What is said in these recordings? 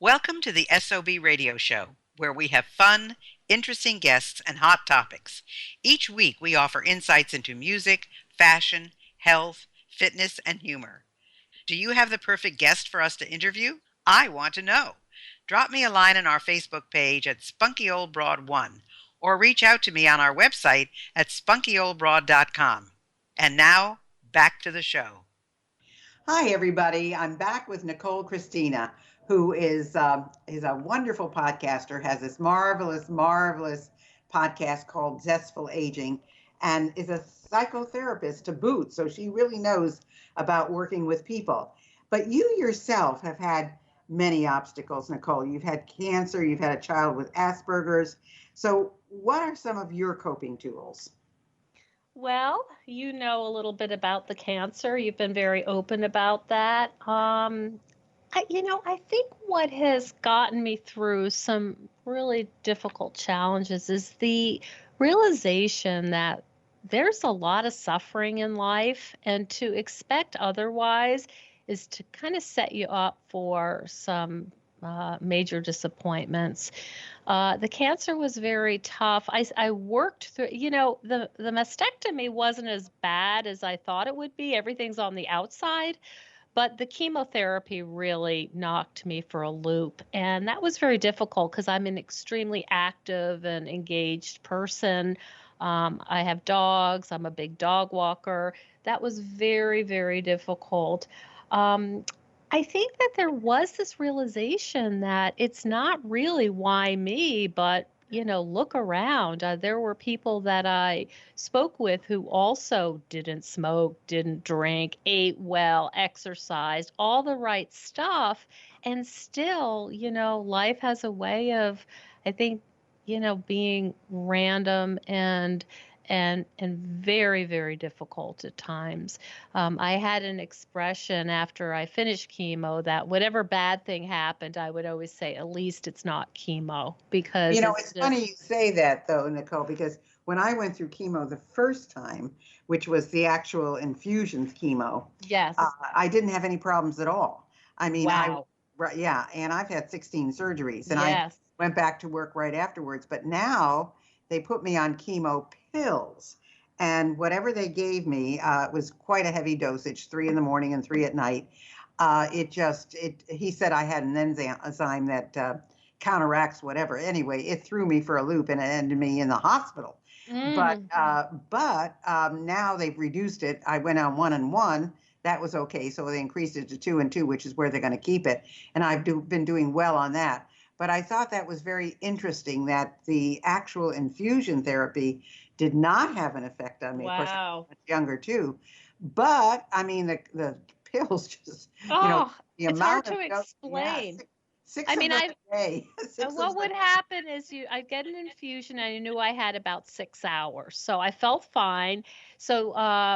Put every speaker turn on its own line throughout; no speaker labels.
Welcome to the SOB radio show, where we have fun, interesting guests, and hot topics. Each week, we offer insights into music, fashion, health, fitness, and humor. Do you have the perfect guest for us to interview? I want to know. Drop me a line on our Facebook page at Spunky Old Broad 1 or reach out to me on our website at spunkyoldbroad.com. And now, back to the show.
Hi, everybody. I'm back with Nicole Christina, who is a wonderful podcaster, has this marvelous podcast called Zestful Aging, and is a psychotherapist to boot. So she really knows about working with people. But you yourself have had many obstacles, Nicole. You've had cancer, you've had a child with Asperger's. So what are some of your coping tools?
Well, you know a little bit about the cancer. You've been very open about that. I think what has gotten me through some really difficult challenges is the realization that there's a lot of suffering in life, and to expect otherwise is to kind of set you up for some major disappointments. The cancer was very tough. I worked through, the mastectomy wasn't as bad as I thought it would be. Everything's on the outside, but the chemotherapy really knocked me for a loop. And that was very difficult because I'm an extremely active and engaged person. I have dogs, I'm a big dog walker. That was very, very difficult. Um, I think that there was this realization that it's not really why me, but look around. There were people that I spoke with who also didn't smoke, didn't drink, ate well, exercised, all the right stuff. And still, life has a way of, I think, being random and very, very difficult at times. I had an expression after I finished chemo that whatever bad thing happened, I would always say, at least it's not chemo, because
It's funny you say that, though, Nicole, because when I went through chemo the first time, which was the actual infusions chemo,
yes.
I didn't have any problems at all. I mean,
Wow.
yeah, and I've had 16 surgeries, and
Yes.
I went back to work right afterwards. But now they put me on chemo pills, and whatever they gave me was quite a heavy dosage, 3 in the morning and 3 at night. He said I had an enzyme that counteracts whatever. Anyway, it threw me for a loop and it ended me in the hospital. But now they've reduced it. I went on 1 and 1. That was okay. So they increased it to 2 and 2, which is where they're going to keep it. And I've been doing well on that. But I thought that was very interesting that the actual infusion therapy did not have an effect on me. Of course, I was much younger too. But I mean, the pills just, the
it's
amount
hard to explain.
Yeah, six of them a day.
What would happen is I'd get an infusion and I knew I had about 6 hours. So I felt fine. So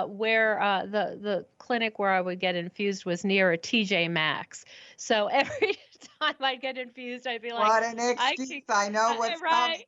where the clinic where I would get infused was near a TJ Maxx. So every time I'd get infused, I'd be like,
what an excuse. I know what's coming.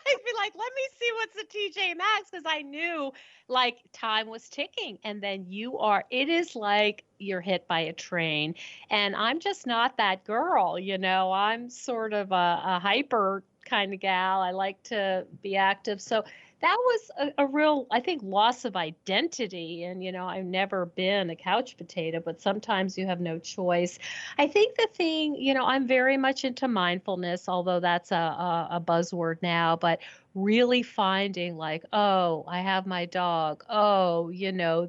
I'd be like, let me see what's the TJ Maxx, because I knew like time was ticking. And then it is like you're hit by a train. And I'm just not that girl, I'm sort of a hyper kind of gal. I like to be active. So that was a real, I think, loss of identity. And, I've never been a couch potato, but sometimes you have no choice. I think the thing, I'm very much into mindfulness, although that's a buzzword now, but really finding like, oh, I have my dog. Oh,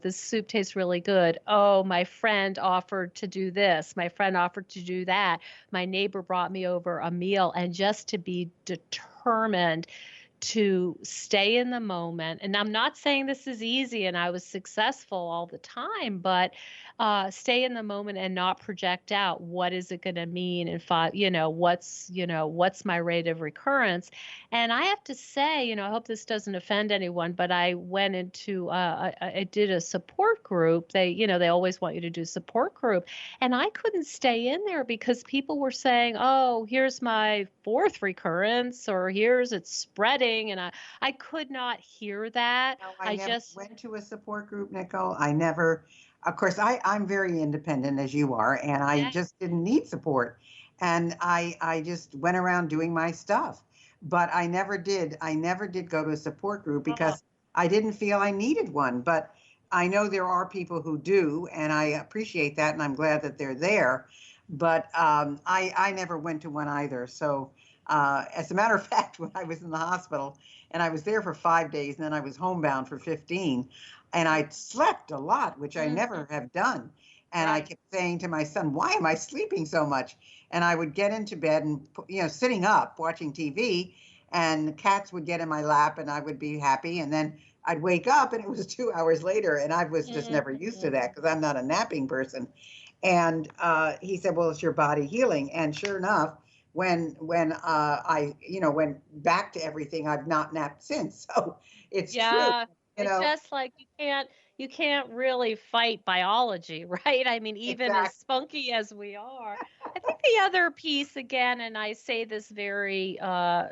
this soup tastes really good. Oh, my friend offered to do this. My friend offered to do that. My neighbor brought me over a meal, and just to be determined to stay in the moment. And I'm not saying this is easy and I was successful all the time, but stay in the moment and not project out what is it going to mean in what's my rate of recurrence. And I have to say, I hope this doesn't offend anyone, but I went into I did a support group. They always want you to do support group, and I couldn't stay in there because people were saying, oh, here's my fourth recurrence, or here's it's spreading, and I could not hear that.
No, I never went to a support group, Nicole. I never of course, I'm very independent as you are, and I
Yeah.
just didn't need support. And I just went around doing my stuff. But I never did go to a support group
Oh,
because I didn't feel I needed one. But I know there are people who do, and I appreciate that, and I'm glad that they're there. But I never went to one either. So, as a matter of fact, when I was in the hospital, and I was there for 5 days, and then I was homebound for 15, and I slept a lot, which I
mhm,
never have done. And I
right.
kept saying to my son, "Why am I sleeping so much?" And I would get into bed and, sitting up watching TV, and cats would get in my lap, and I would be happy. And then I'd wake up, and it was 2 hours later, and I was just never used to
Mhm.
that because I'm not a napping person. And he said, "Well, it's your body healing." And sure enough, when I went back to everything, I've not napped since. So it's true,
Yeah,
you
it's
know.
just like you can't really fight biology, right? I mean, even as
Exactly.
spunky as we are. I think the other piece again, and I say this very I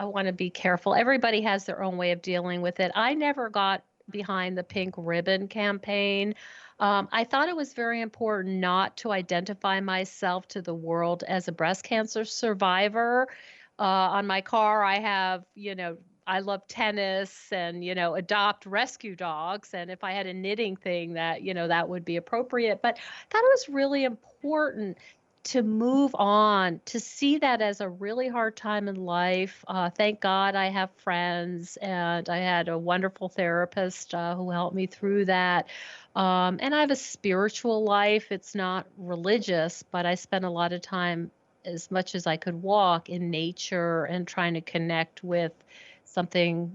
want to be careful. Everybody has their own way of dealing with it. I never got behind the pink ribbon campaign. I thought it was very important not to identify myself to the world as a breast cancer survivor. On my car, I have, I love tennis and, adopt rescue dogs. And if I had a knitting thing that, that would be appropriate. But I thought it was really important to move on, to see that as a really hard time in life. Thank God I have friends, and I had a wonderful therapist who helped me through that. And I have a spiritual life. It's not religious, but I spend a lot of time, as much as I could walk, in nature and trying to connect with something,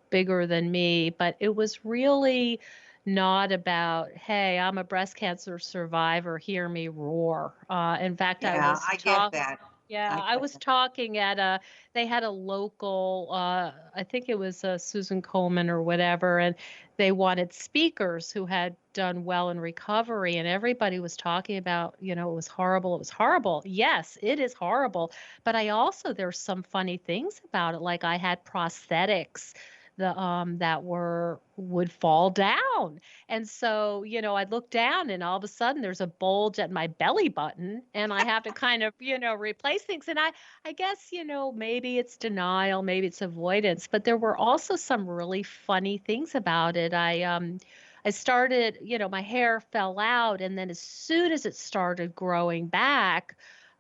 bigger than me. But it was really not about, hey, I'm a breast cancer survivor, hear me roar. In fact, I
Yeah,
was
I get
talking.
that.
Yeah,
I
I
get
was
that.
talking at they had a local, I think it was Susan Coleman or whatever, and they wanted speakers who had done well in recovery, and everybody was talking about, it was horrible, it was horrible. Yes, it is horrible, but I also, there's some funny things about it. Like I had prosthetics that would fall down. And so, I'd look down and all of a sudden there's a bulge at my belly button and I have to kind of, replace things. And I guess, maybe it's denial, maybe it's avoidance, but there were also some really funny things about it. I started, my hair fell out, and then as soon as it started growing back,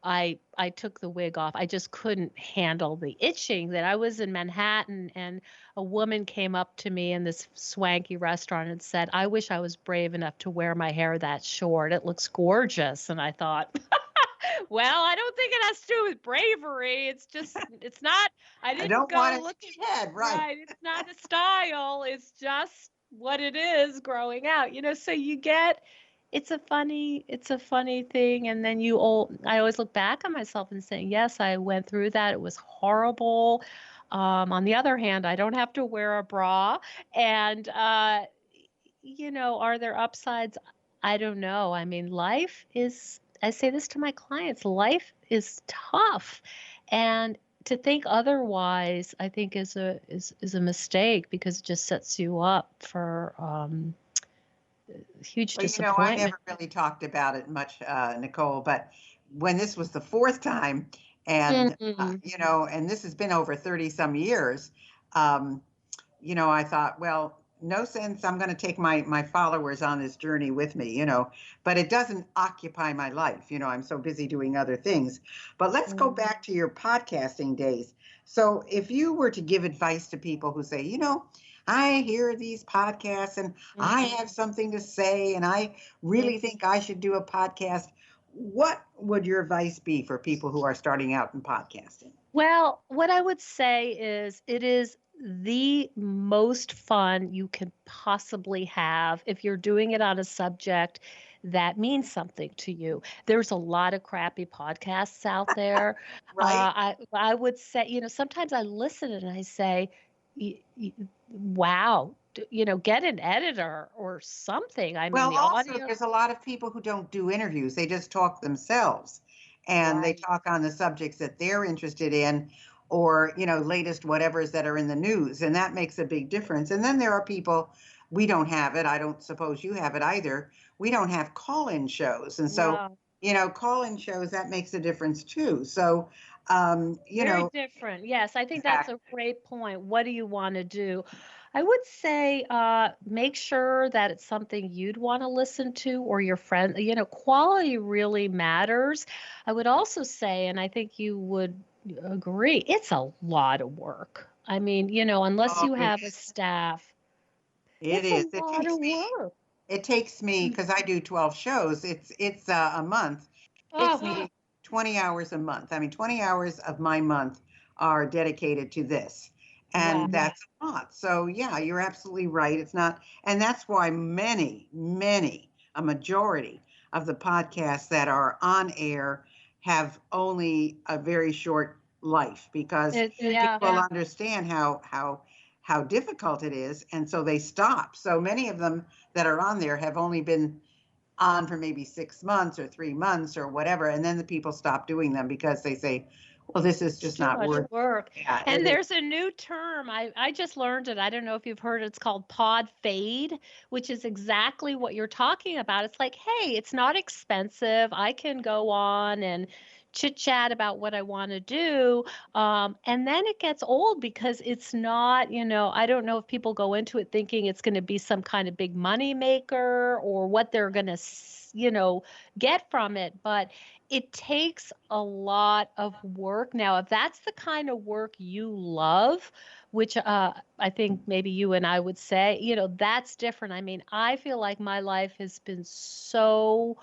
I took the wig off. I just couldn't handle the itching. That I was in Manhattan, and a woman came up to me in this swanky restaurant and said, "I wish I was brave enough to wear my hair that short. It looks gorgeous." And I thought, well, I don't think it has to do with bravery. It's not, I
I
didn't
don't want
go
it
looking,
head, right?
right. It's not a style. It's just what it is growing out, so it's a funny thing. And then I always look back on myself and say, yes, I went through that. It was horrible. On the other hand, I don't have to wear a bra. And, are there upsides? I don't know. I mean, I say this to my clients, life is tough. And to think otherwise, I think is a mistake, because it just sets you up for huge
Well, I
disappointment.
never really talked about it much, Nicole, but when this was the fourth time, and
Mhm.
and this has been over 30 some years, um, I thought, well, no sense. I'm going to take my followers on this journey with me, but it doesn't occupy my life. I'm so busy doing other things. But let's go
Mm.
back to your podcasting days. So if you were to give advice to people who say, I hear these podcasts and I
Mhm.
have something to say and I really think I should do a podcast, what would your advice be for people who are starting out in podcasting?
Well, what I would say is it is the most fun you can possibly have if you're doing it on a subject that means something to you. There's a lot of crappy podcasts out there.
Right?
I would say, sometimes I listen and I say, wow, get an editor or something. I mean,
Well,
the
also,
audio.
there's a lot of people who don't do interviews. They just talk themselves and they
Right.
talk on the subjects that they're interested in or, latest whatevers that are in the news. And that makes a big difference. And then there are people we don't have it. I don't suppose you have it either. We don't have call-in shows. And so,
No,
call-in shows, that makes a difference too. So,
very different. Yes, I think that's a
exactly.
great point. What do you want to do? I would say make sure that it's something you'd want to listen to or your friend. Quality really matters. I would also say, and I think you would agree, it's a lot of work. I mean, unless
Oh,
you
it
have a
is.
staff,
It
it's a
is.
lot of work.
It takes me,
Mm.
because I do 12 shows, it's a month. It takes
Oh,
me 20 hours a month. I mean, 20 hours of my month are dedicated to this.
wow.
And that's a lot. So yeah, you're absolutely right. It's not, and that's why a majority of the podcasts that are on air have only a very short life, because
Yeah.
people understand how difficult it is, and so they stop. So many of them that are on there have only been on for maybe 6 months or 3 months or whatever, and then the people stop doing them because they say, well, this is
It's
just
too
not
much
worth.
work.
Yeah, it
And
is.
there's a new term. I just learned it. I don't know if you've heard it. It's called pod fade, which is exactly what you're talking about. It's like, hey, it's not expensive. I can go on and chit chat about what I want to do. And then it gets old because it's not, I don't know if people go into it thinking it's going to be some kind of big money maker or what they're going to, get from it. But it takes a lot of work. Now, if that's the kind of work you love, which I think maybe you and I would say, that's different. I mean, I feel like my life has been so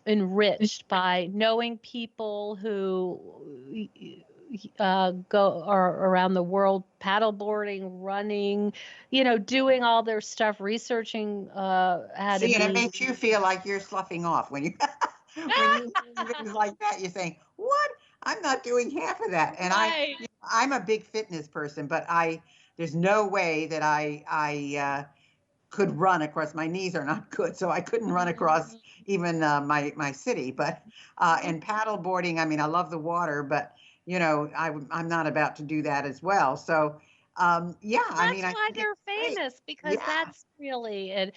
enriched by knowing people who go or around the world paddleboarding, running, doing all their stuff, researching how to
See, and it
be.
makes you feel like you're sloughing off when you when you hear things like that. You're saying, "What? I'm not doing half of that." And
Right.
I'm a big fitness person, but there's no way that I could run across. My knees are not good, so I couldn't run across
Mhm.
even my city. But and paddle boarding, I mean, I love the water, but I'm not about to do that as well. So yeah, I mean,
That's
I
why
think it's
they're
great.
famous because
Yeah.
that's really and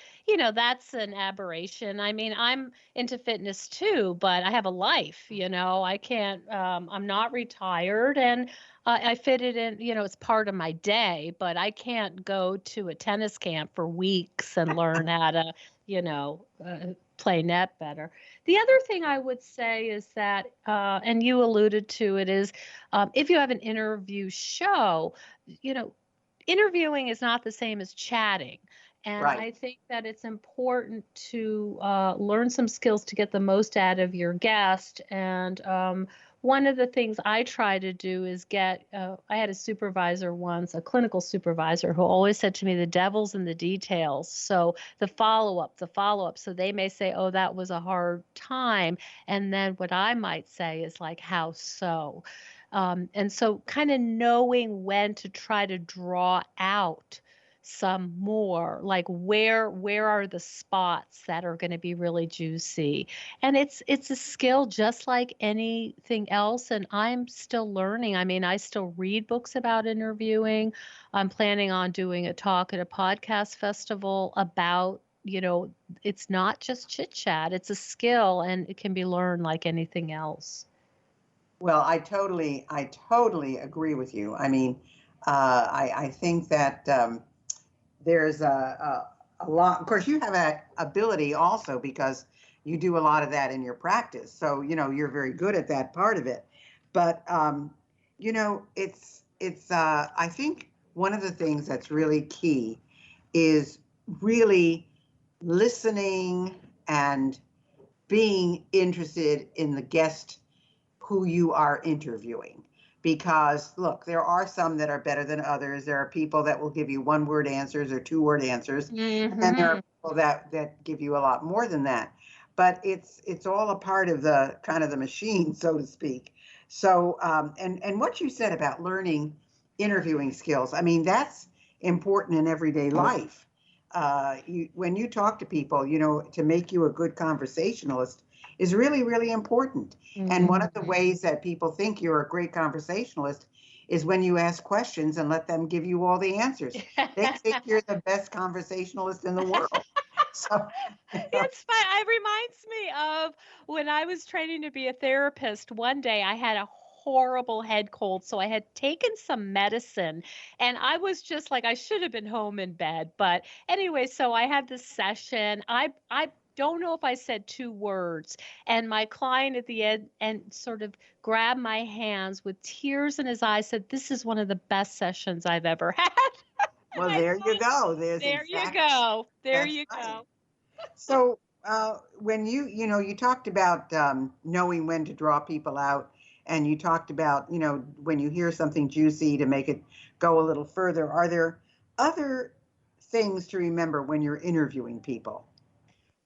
that's an aberration. I mean, I'm into fitness too, but I have a life, I can't I'm not retired and I fit it in, it's part of my day, but I can't go to a tennis camp for weeks and learn how to, play net better. The other thing I would say is that, and you alluded to it, is if you have an interview show, you know, interviewing is not the same as chatting. And
Right.
I think that it's important to learn some skills to get the most out of your guest. And one of the things I try to do is I had a supervisor once, a clinical supervisor, who always said to me, the devil's in the details. So the follow up, the follow up. So they may say, oh, that was a hard time. And then what I might say is like, how so? And so kind of knowing when to try to draw out some more, like where are the spots that are going to be really juicy. And it's a skill just like anything else, and I'm still learning. I mean, I still read books about interviewing. I'm planning on doing a talk at a podcast festival about, it's not just chit chat, it's a skill and it can be learned like anything else.
Well, I totally agree with you. I mean, I think that there's a lot. Of course, you have that ability also because you do a lot of that in your practice. So, you're very good at that part of it. But, it's I think one of the things that's really key is really listening and being interested in the guest who you are interviewing. Because look, there are some that are better than others. There are people that will give you one word answers or 2 word answers. And then there are
Hmm.
people that give you a lot more than that. But it's all a part of the kind of the machine, so to speak. So and what you said about learning interviewing skills, I mean, that's important in everyday life. When you talk to people, to make you a good conversationalist is really, really important. And one of the ways that people think you're a great conversationalist is when you ask questions and let them give you all the answers. They think you're the best conversationalist in the world. So,
It's fun. It reminds me of when I was training to be a therapist. One day I had a horrible head cold, so I had taken some medicine, and I was just like, I should have been home in bed. But anyway, so I had this session. I don't know if I said two words, and my client at the end and sort of grabbed my hands with tears in his eyes, said, "This is one of the best sessions I've ever had." And
well,
I
there you
thought,
go. There's
there you
exactly,
go. There
that's
you
right.
go.
So, when you talked about knowing when to draw people out, and you talked about, when you hear something juicy to make it go a little further, are there other things to remember when you're interviewing people?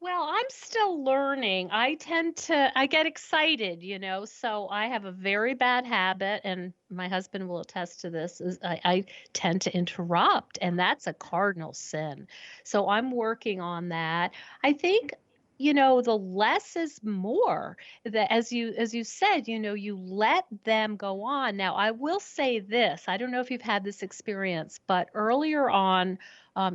Well, I'm still learning. I get excited, so I have a very bad habit, and my husband will attest to this, is I tend to interrupt, and that's a cardinal sin. So I'm working on that. I think, the less is more. That as you said, you let them go on. Now, I will say this. I don't know if you've had this experience, but earlier on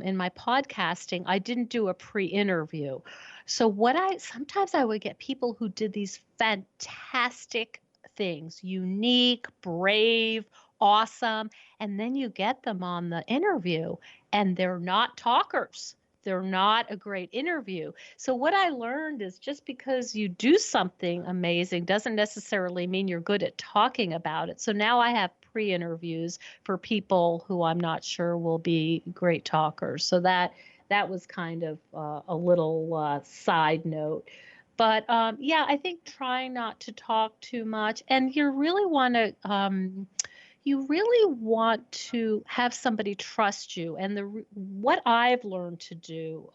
in my podcasting, I didn't do a pre-interview. So what I sometimes I would get people who did these fantastic things, unique, brave, awesome, and then you get them on the interview and they're not talkers. They're not a great interview. So what I learned is just because you do something amazing doesn't necessarily mean you're good at talking about it. So now I have pre-interviews for people who I'm not sure will be great talkers. So that was kind of a little side note. But yeah, I think trying not to talk too much, and you really want to have somebody trust you. And what I've learned to do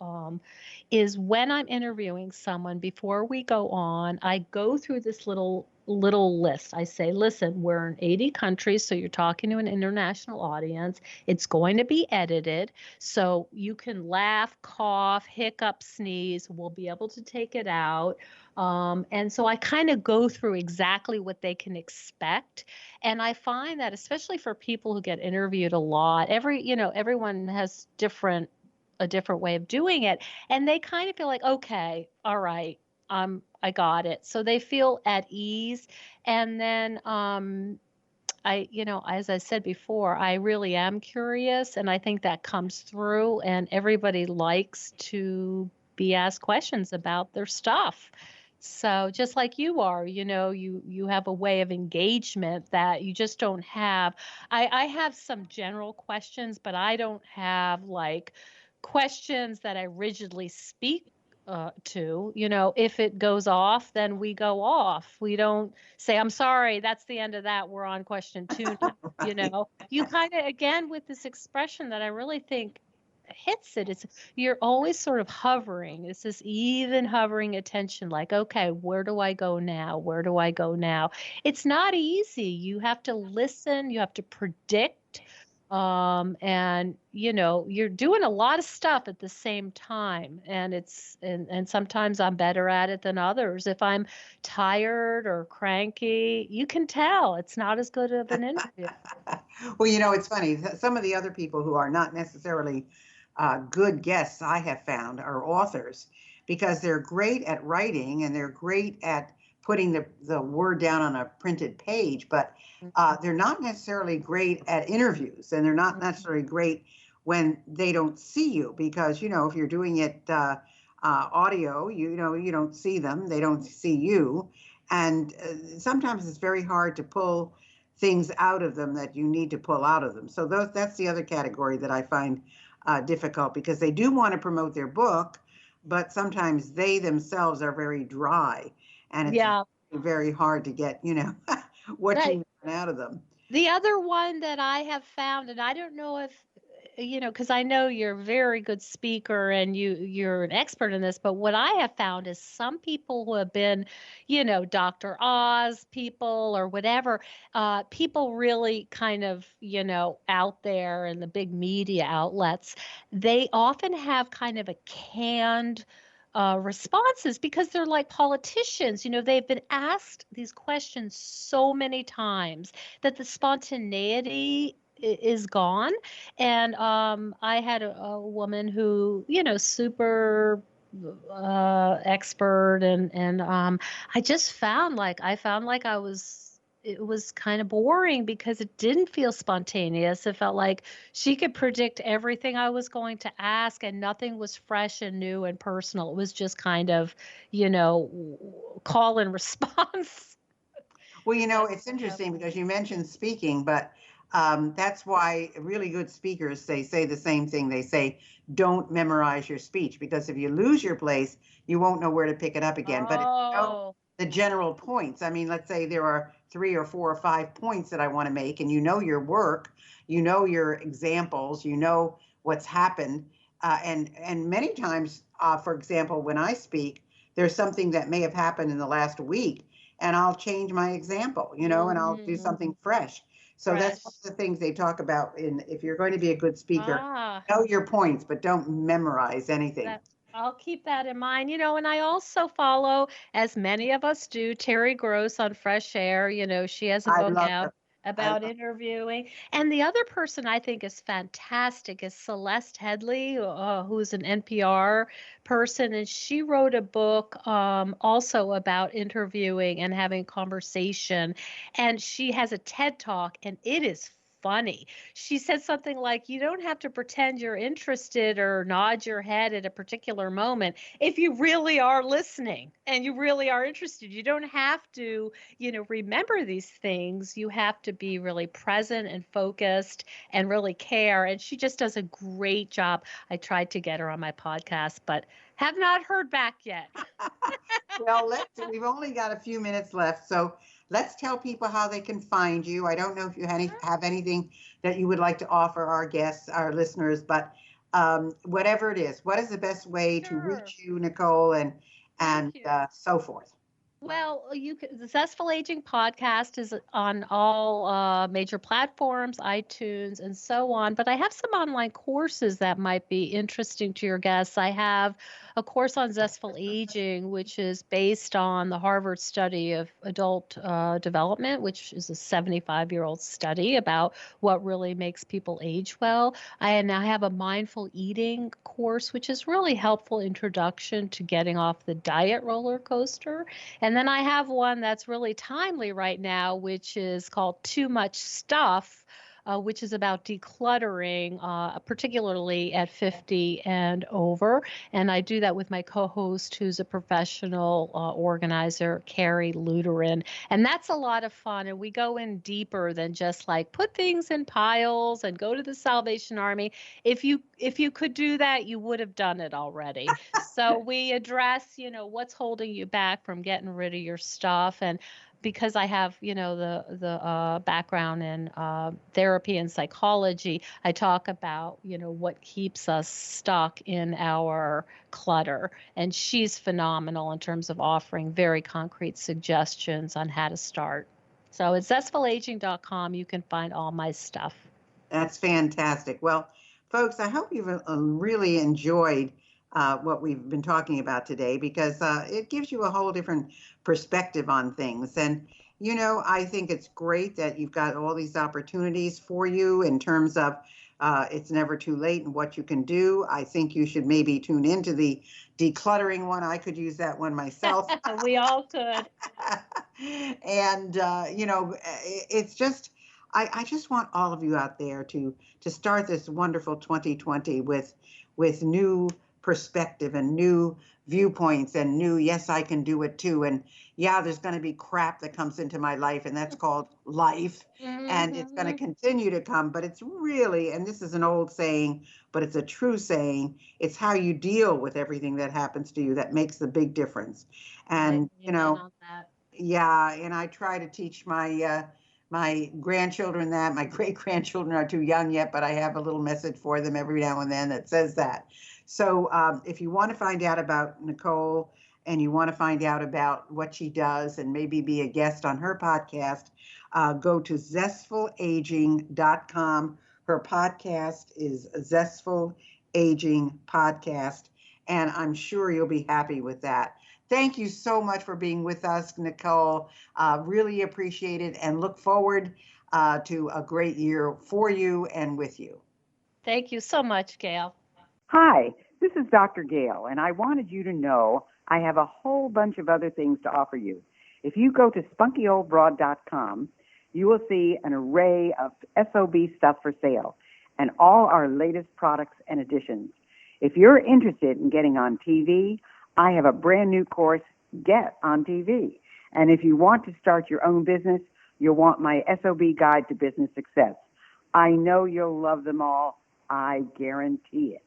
is when I'm interviewing someone, before we go on, I go through this little list. I say, listen, we're in 80 countries, so you're talking to an international audience. It's going to be edited, so you can laugh, cough, hiccup, sneeze. We'll be able to take it out. And so I kind of go through exactly what they can expect. And I find that especially for people who get interviewed a lot, everyone has a different way of doing it. And they kind of feel like, okay, all right, I got it. So they feel at ease. And then as I said before, I really am curious, and I think that comes through, and everybody likes to be asked questions about their stuff. So just like you are, you have a way of engagement that you just don't have. I have some general questions, but I don't have like questions that I rigidly speak to. If it goes off, then we go off. We don't say, I'm sorry, that's the end of that. We're on question two now.
Right.
You kind of, again, with this expression that I really think hits it, it's you're always sort of hovering. It's this even hovering attention, like, okay, where do I go now? Where do I go now? It's not easy. You have to listen, you have to predict. And you're doing a lot of stuff at the same time, and sometimes I'm better at it than others. If I'm tired or cranky, you can tell it's not as good of an interview.
Well, it's funny. Some of the other people who are not necessarily good guests I have found are authors, because they're great at writing and they're great at putting the word down on a printed page, but they're not necessarily great at interviews, and they're not necessarily great when they don't see you, because if you're doing it audio, you don't see them, they don't see you, and sometimes it's very hard to pull things out of them that you need to pull out of them. So that's the other category that I find difficult, because they do want to promote their book, but sometimes they themselves are very dry, and it's
Yeah.
very hard to get what
Right.
you want out of them.
The other one that I have found, and I don't know if, because I know you're a very good speaker and you're an expert in this, but what I have found is some people who have been, Dr. Oz people or whatever, people really kind of, out there in the big media outlets, they often have kind of a canned responses because they're like politicians. They've been asked these questions so many times that the spontaneity is gone. And I had a woman who, super expert, and I found like I was it was kind of boring because it didn't feel spontaneous. It felt like she could predict everything I was going to ask, and nothing was fresh and new and personal. It was just kind of, call and response.
Well, it's interesting because you mentioned speaking, but that's why really good speakers, they say the same thing. They say, don't memorize your speech, because if you lose your place, you won't know where to pick it up again. But if you know
Oh,
the general points, I mean, let's say there are 3 or 4 or 5 points that I want to make, and you know your work, you know your examples, you know what's happened. And many times, for example, when I speak, there's something that may have happened in the last week, and I'll change my example, and I'll do something fresh. So that's one
fresh.
of the things they talk about if you're going to be a good speaker,
Ah,
know your points, but don't memorize anything.
that I'll keep that in mind, and I also follow, as many of us do, Terry Gross on Fresh Air. She has a
I
book
love
out
her. I
about
love
interviewing. And the other person I think is fantastic is Celeste Headley, who's an NPR person, and she wrote a book also about interviewing and having conversation. And she has a TED Talk, and it is funny. She said something like, you don't have to pretend you're interested or nod your head at a particular moment. If you really are listening and you really are interested, you don't have to, remember these things. You have to be really present and focused and really care. And she just does a great job. I tried to get her on my podcast, but have not heard back yet.
Well, we've only got a few minutes left, so let's tell people how they can find you. I don't know if you have anything that you would like to offer our guests, our listeners, but whatever it is, what is the best way to
Sure.
reach you, Nicole, and
Thank you.
so forth?
Well, the Zestful Aging podcast is on all major platforms, iTunes, and so on. But I have some online courses that might be interesting to your guests. I have a course on Zestful Aging, which is based on the Harvard study of adult development, which is a 75-year-old study about what really makes people age well. I now have a mindful eating course, which is really helpful introduction to getting off the diet roller coaster. And then I have one that's really timely right now, which is called Too Much Stuff, which is about decluttering, particularly at 50 and over. And I do that with my co-host, who's a professional organizer, Carrie Luderin. And that's a lot of fun. And we go in deeper than just like put things in piles and go to the Salvation Army. If you could do that, you would have done it already. So we address, what's holding you back from getting rid of your stuff. And because I have, the background in therapy and psychology, I talk about, what keeps us stuck in our clutter. And she's phenomenal in terms of offering very concrete suggestions on how to start. So at zestfulaging.com, you can find all my stuff.
That's fantastic. Well, folks, I hope you've really enjoyed what we've been talking about today, because it gives you a whole different perspective on things. And, I think it's great that you've got all these opportunities for you in terms of it's never too late and what you can do. I think you should maybe tune into the decluttering one. I could use that one myself.
We all could.
And, it's just, I just want all of you out there to start this wonderful 2020 with new perspective and new viewpoints and new, yes, I can do it too. And yeah, there's going to be crap that comes into my life, and that's called life. And it's going to continue to come, but it's really, and this is an old saying, but it's a true saying, it's how you deal with everything that happens to you that makes the big difference. And,
On that.
yeah, and I try to teach my grandchildren that. My great grandchildren are too young yet, but I have a little message for them every now and then that says that. So if you want to find out about Nicole and you want to find out about what she does and maybe be a guest on her podcast, go to zestfulaging.com. Her podcast is Zestful Aging Podcast. and I'm sure you'll be happy with that. Thank you so much for being with us, Nicole. Really appreciate it and look forward to a great year for you and with you.
Thank you so much, Gayle.
Hi, this is Dr. Gayle, and I wanted you to know I have a whole bunch of other things to offer you. If you go to spunkyoldbroad.com, you will see an array of SOB stuff for sale and all our latest products and additions. If you're interested in getting on TV, I have a brand new course, Get on TV. And if you want to start your own business, you'll want my SOB Guide to Business Success. I know you'll love them all. I guarantee it.